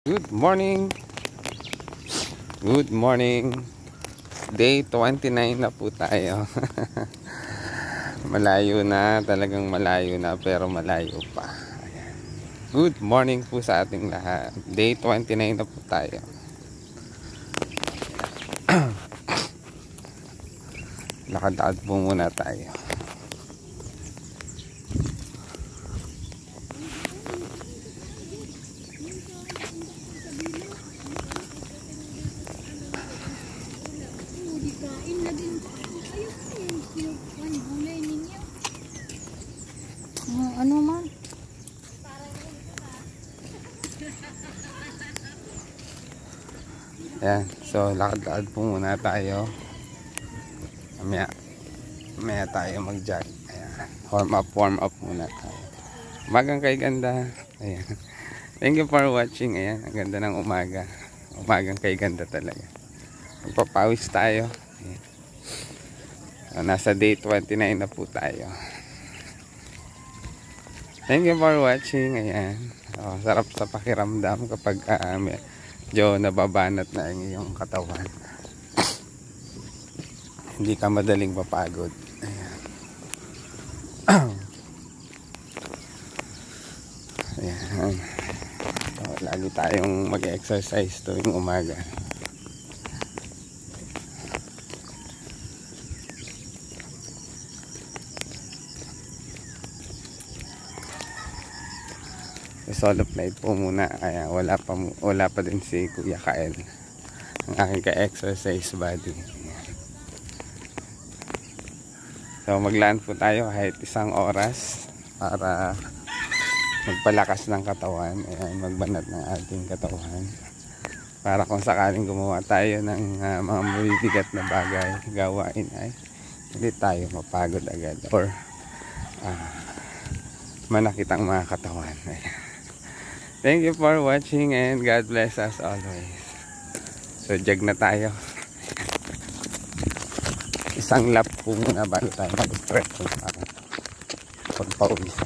Good morning. Good morning. Day 29 na po tayo. Malayo na, talagang malayo na, pero malayo pa. Ayan. Good morning po sa ating lahat. Day 29 na po tayo. Lakad-lakad po muna tayo. Ano man? Ayan. So, lakad-lakad po muna tayo. Mamaya tayo mag-jog. Ayan. Warm up muna tayo. Umagang kay ganda. Ayan. Thank you for watching. Ayan. Ang ganda ng umaga. Umagang kay ganda talaga. Magpapawis tayo. Ayan. So, nasa day 29 na po tayo. Thank you for watching. Ayan. So, sarap sa pakiramdam kapag medyo nababanat na ang iyong katawan. Hindi ka madaling mapagod. Ayan. Ayan. So, lagi tayong mag-exercise tuwing umaga. Solo flight po muna. Ayan, wala pa din si Kuya Kael, ang aking ka-exercise buddy. Ayan. So maglaan po tayo kahit 1 oras para magpalakas ng katawan. Ayan, magbanat ng ating katawan para kung sakaling gumawa tayo ng mga mabibigat na bagay, gawain, ay hindi tayo mapagod agad or manakit ang mga katawan. Ayan. Thank you for watching and God bless us always. So jog na tayo. 1 lap po muna bago tayo mag-stretch para pagpawis.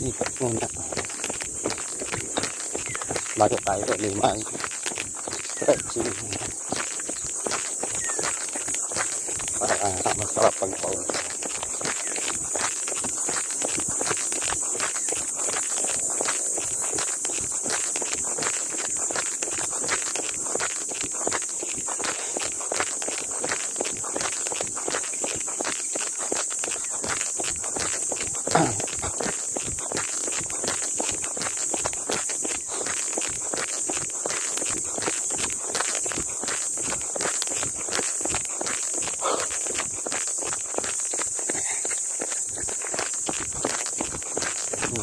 Ikot muna bago tayo ulit mag-stretching para masarap pagpawis.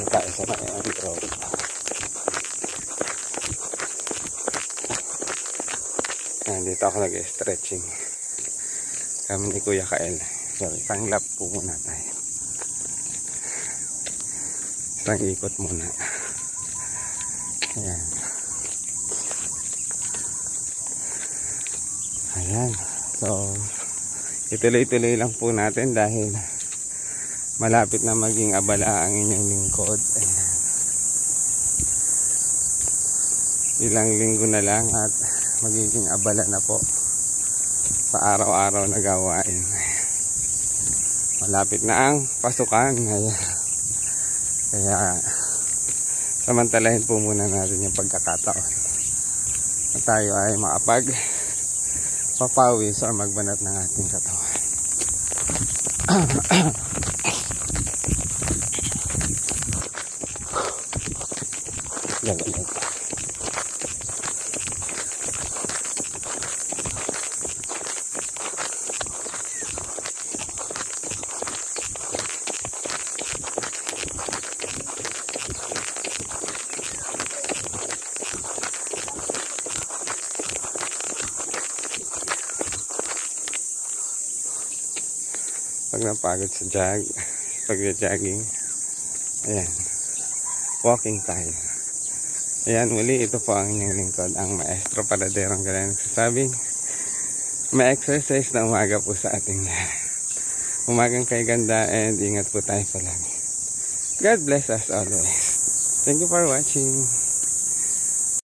Tayo sa mga intro. Dito ako nag-stretching kami ni Kuya Kael. So 1 lap po muna tayo, 1 ikot muna. Ayan. Ayan. So ituloy-tuloy lang po natin dahil malapit na maging abala ang inyong lingkod. Ayan. Ilang linggo na lang at magiging abala na po sa araw-araw na gawain. Malapit na ang pasukan. Ayan. Kaya samantalahin po muna natin yung pagkakataon na tayo ay makapagpapawis o magbanat ng ating katawan. Galing. Pag napagod sa pag-jogging. Ayan. Walking tayo. Ayan, muli ito po ang inyong lingkod, ang Maestro Paladerong Gala nagsasabing may exercise na umaga po sa ating lahat. Umagang kay ganda and ingat po tayo palagi. God bless us always. Thank you for watching.